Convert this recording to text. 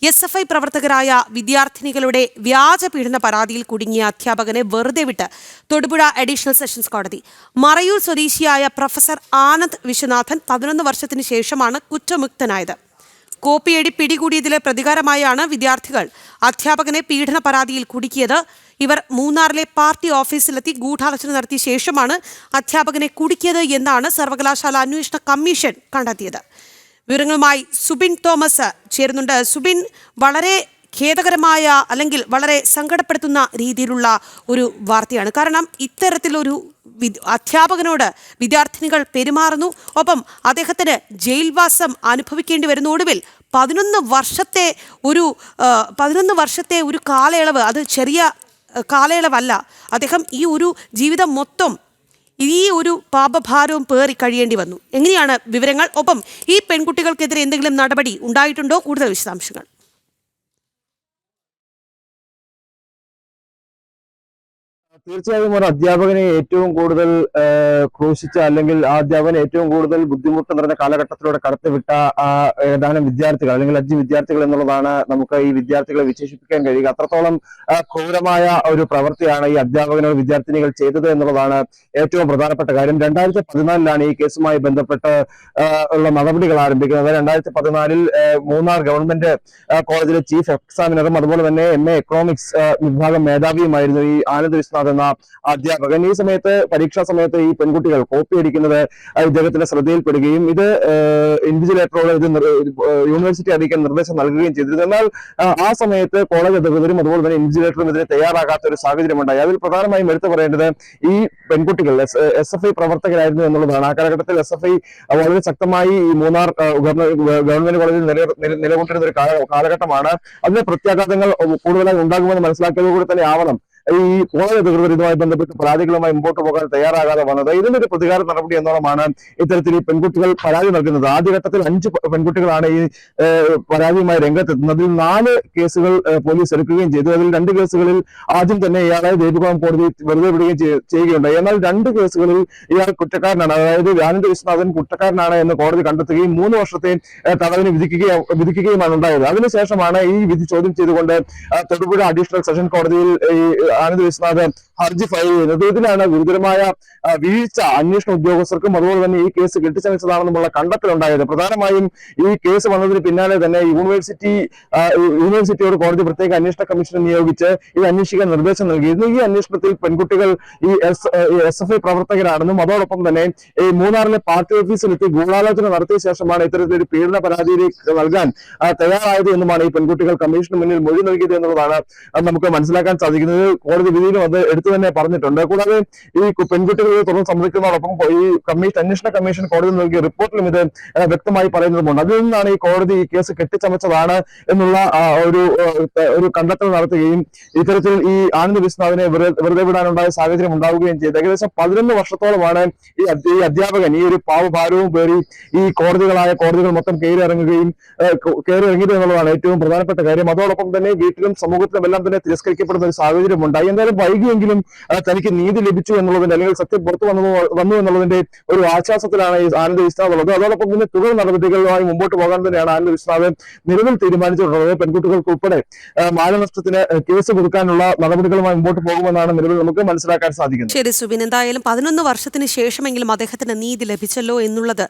SFI പ്രവർത്തകരായ വിദ്യാർത്ഥിനികളുടെ വ്യാജ പീഡന പരാതിയിൽ കുടുങ്ങിയ അധ്യാപകനെ വെറുതെ വിട്ട് തൊടുപുഴ അഡീഷണൽ സെഷൻസ് കോടതി. മറയൂർ സ്വദേശിയായ പ്രൊഫസർ ആനന്ദ് വിശ്വനാഥൻ 11 വർഷത്തിന് ശേഷമാണ് കുറ്റമുക്തനായത്. കോപ്പിയടി പിടികൂടിയതിലെ പ്രതികാരമായാണ് വിദ്യാർത്ഥികൾ അധ്യാപകനെ പീഡന പരാതിയിൽ കുടുക്കിയത്. ഇവർ മൂന്നാറിലെ പാർട്ടി ഓഫീസിലെത്തി ഗൂഢാലോചന നടത്തിയ ശേഷമാണ് അധ്യാപകനെ കുടുക്കിയത് എന്നാണ് സർവകലാശാല അന്വേഷണ കമ്മീഷൻ കണ്ടെത്തിയത്. വിവരങ്ങളുമായി സുബിൻ തോമസ് ചേരുന്നുണ്ട്. സുബിൻ, വളരെ ഖേദകരമായ അല്ലെങ്കിൽ വളരെ സങ്കടപ്പെടുത്തുന്ന രീതിയിലുള്ള ഒരു വാർത്തയാണ്. കാരണം ഇത്തരത്തിലൊരു അധ്യാപകനോട് വിദ്യാർത്ഥിനികൾ പെരുമാറുന്നു, ഒപ്പം അദ്ദേഹത്തിന് ജയിൽവാസം അനുഭവിക്കേണ്ടി വരുന്ന ഒടുവിൽ 11 വർഷത്തെ ഒരു കാലയളവ്, അത് ചെറിയ കാലയളവല്ല. അദ്ദേഹം ഈ ഒരു ജീവിതം മൊത്തം ഈ ഒരു പാപഭാരവും പേറി കഴിയേണ്ടി വന്നു. എങ്ങനെയാണ് വിവരങ്ങൾ? ഒപ്പം ഈ പെൺകുട്ടികൾക്കെതിരെ എന്തെങ്കിലും നടപടി ഉണ്ടായിട്ടുണ്ടോ? കൂടുതൽ വിശദാംശങ്ങൾ. തീർച്ചയായും ഒരു അധ്യാപകനെ ഏറ്റവും കൂടുതൽ ക്രൂശിച്ച അല്ലെങ്കിൽ ആ അധ്യാപകനെ ഏറ്റവും കൂടുതൽ ബുദ്ധിമുട്ട് നിറഞ്ഞ കാലഘട്ടത്തിലൂടെ കടത്തിവിട്ട ഏതാനും വിദ്യാർത്ഥികൾ അല്ലെങ്കിൽ 5 വിദ്യാർത്ഥികൾ എന്നുള്ളതാണ് നമുക്ക് ഈ വിദ്യാർത്ഥികളെ വിശേഷിപ്പിക്കാൻ കഴിയുക. അത്രത്തോളം ക്രൂരമായ ഒരു പ്രവൃത്തിയാണ് ഈ അധ്യാപകനോട് വിദ്യാർത്ഥിനികൾ ചെയ്തത് എന്നുള്ളതാണ് ഏറ്റവും പ്രധാനപ്പെട്ട കാര്യം. 2014 ഈ കേസുമായി ബന്ധപ്പെട്ട് ഉള്ള നടപടികൾ ആരംഭിക്കുന്നത്. 2014 മൂന്നാർ ഗവൺമെന്റ് കോളേജിലെ ചീഫ് എക്സാമിനറും അതുപോലെ തന്നെ MA എക്കണോമിക്സ് വിഭാഗം മേധാവിയുമായിരുന്നു ഈ ആനന്ദ് വിശ്വനാഥ് എന്ന അധ്യാപകൻ. ഈ സമയത്ത് പരീക്ഷാ സമയത്ത് ഈ പെൺകുട്ടികൾ കോപ്പി അടിക്കുന്നത് ഇദ്ദേഹത്തിന്റെ ശ്രദ്ധയിൽപ്പെടുകയും ഇത് ഇൻവിജിലേറ്ററോട് യൂണിവേഴ്സിറ്റി അറിയിക്കാൻ നിർദ്ദേശം നൽകുകയും ചെയ്തിരുന്നു. എന്നാൽ ആ സമയത്ത് കോളേജ് അധികൃതരും അതുപോലെ തന്നെ ഇൻവിജിലേറ്ററും ഇതിന് തയ്യാറാകാത്ത ഒരു സാഹചര്യമുണ്ടായി. അതിൽ പ്രധാനമായും എടുത്തു പറയേണ്ടത് ഈ പെൺകുട്ടികൾ SFI പ്രവർത്തകരായിരുന്നു എന്നുള്ളതാണ്. ആ കാലഘട്ടത്തിൽ SFI വളരെ ശക്തമായി ഈ മൂന്നാർ ഗവൺമെന്റ് കോളേജിൽ നിലകൊണ്ടിരുന്ന ഒരു കാലഘട്ടമാണ്. അതിന്റെ പ്രത്യാഘാതങ്ങൾ കൂടുതലായി ഉണ്ടാകുമെന്ന് മനസ്സിലാക്കിയതോടുകൂടി തന്നെ ആവണം ഈ കോളേജ് അധികൃതർ ഇതുമായി ബന്ധപ്പെട്ട് പരാതികളുമായി മുമ്പോട്ട് പോകാൻ തയ്യാറാകാതെ വന്നത്. ഇതിനൊരു പ്രതികാര നടപടി എന്നോണമാണ് ഇത്തരത്തിൽ ഈ പെൺകുട്ടികൾ പരാതി നൽകുന്നത്. ആദ്യഘട്ടത്തിൽ 5 പെൺകുട്ടികളാണ് ഈ പരാതിയുമായി രംഗത്തെത്തുന്നത്. അതിൽ 4 കേസുകൾ പോലീസ് എടുക്കുകയും ചെയ്തു. അതിൽ 2 കേസുകളിൽ ആദ്യം തന്നെ ഇയാളെ ദേവികുളം കോടതി വെറുതെ വിടുകയും ചെയ്യുകയുണ്ടായി. എന്നാൽ 2 കേസുകളിൽ ഇയാൾ കുറ്റക്കാരനാണ്, അതായത് ആനന്ദ് വിശ്വനാഥൻ കുറ്റക്കാരനാണ് എന്ന് കോടതി കണ്ടെത്തുകയും 3 വർഷത്തെ തടവിന് വിധിക്കുകയുമാണ് ഉണ്ടായത്. അതിനുശേഷമാണ് ഈ വിധി ചോദ്യം ചെയ്തുകൊണ്ട് തൊടുപുഴ അഡീഷണൽ സെഷൻ കോടതിയിൽ ആനന്ദ് വിശ്വനാഥ് ഹർജി ഫയൽ ചെയ്യുന്നത്. ഇതിലാണ് ഗുരുതരമായ വീഴ്ച അന്വേഷണ ഉദ്യോഗസ്ഥർക്കും അതുപോലെ തന്നെ ഈ കേസ് കെട്ടിച്ചമച്ചതാണെന്നുള്ള കണ്ടെത്തലുണ്ടായത്. പ്രധാനമായും ഈ കേസ് വന്നതിന് പിന്നാലെ തന്നെ യൂണിവേഴ്സിറ്റിയോട് കോടതി പ്രത്യേക അന്വേഷണ കമ്മീഷനെ നിയോഗിച്ച് ഇത് അന്വേഷിക്കാൻ നിർദ്ദേശം നൽകിയിരുന്നു. ഈ അന്വേഷണത്തിൽ പെൺകുട്ടികൾ ഈ SFI പ്രവർത്തകരാണെന്നും അതോടൊപ്പം തന്നെ ഈ മൂന്നാറിലെ പാർട്ടി ഓഫീസിലെത്തി ഗൂഢാലോചന നടത്തിയ ശേഷമാണ് ഇത്തരത്തിലൊരു പീഡന പരാതിയിലേക്ക് നൽകാൻ തയ്യാറായത് എന്നുമാണ് ഈ പെൺകുട്ടികൾ കമ്മീഷന് മുന്നിൽ മൊഴി നൽകിയത് എന്നുള്ളതാണ് നമുക്ക് മനസ്സിലാക്കാൻ സാധിക്കുന്നത്. കോടതി വിധിയിലും അത് എടുത്തു തന്നെ പറഞ്ഞിട്ടുണ്ട്. കൂടാതെ ഈ പെൺകുട്ടികൾ തുറന്ന് സമ്മതിക്കുന്നതോടൊപ്പം ഈ അന്വേഷണ കമ്മീഷൻ കോടതി നൽകിയ റിപ്പോർട്ടിലും ഇത് വ്യക്തമായി പറയുന്നതുമുണ്ട്. അതിൽ നിന്നാണ് ഈ കോടതി ഈ കേസ് കെട്ടിച്ചമച്ചതാണ് എന്നുള്ള ഒരു കണ്ടെത്തൽ നടത്തുകയും ഇത്തരത്തിൽ ഈ ആനന്ദ് വിശ്വനാഥിനെ വെറുതെ വിടാനുണ്ടായ സാഹചര്യം ഉണ്ടാവുകയും ചെയ്തു. ഏകദേശം 11 വർഷത്തോളമാണ് ഈ അധ്യാപകൻ ഈ ഒരു പാവഭാരവും പേറി ഈ കോടതികൾ മൊത്തം കയറിയിറങ്ങിയത് എന്നുള്ളതാണ് ഏറ്റവും പ്രധാനപ്പെട്ട കാര്യം. അതോടൊപ്പം തന്നെ വീട്ടിലും സമൂഹത്തിലും എല്ലാം തന്നെ തിരസ്കരിക്കപ്പെടുന്ന ഒരു സാഹചര്യം ഉണ്ടായി. എന്തായാലും വൈകിയെങ്കിലും തനിക്ക് നീതി ലഭിച്ചു എന്നുള്ളതിന്റെ അല്ലെങ്കിൽ സത്യം പുറത്തു വന്നു എന്നുള്ളതിന്റെ ഒരു ആശ്വാസത്തിലാണ് ഈ ആനന്ദ് വിശ്വനാഥ് ഉള്ളത്. അതോടൊപ്പം തന്നെ തുടർ നടപടികളുമായി മുമ്പോട്ട് പോകാൻ തന്നെയാണ് ആനന്ദ് വിശ്വനാഥ് നിലവിൽ തീരുമാനിച്ചിട്ടുള്ളത്. പെൺകുട്ടികൾക്ക് ഉൾപ്പെടെ മാനനഷ്ടത്തിന് കേസ് കൊടുക്കാനുള്ള നടപടികളുമായി മുമ്പോട്ട് പോകുമെന്നാണ് നിലവിൽ നമുക്ക് മനസ്സിലാക്കാൻ സാധിക്കുന്നത്. ശരി സുബിൻ, എന്തായാലും 11 വർഷത്തിന് ശേഷമെങ്കിലും അദ്ദേഹത്തിന് നീതി ലഭിച്ചല്ലോ എന്നുള്ളത്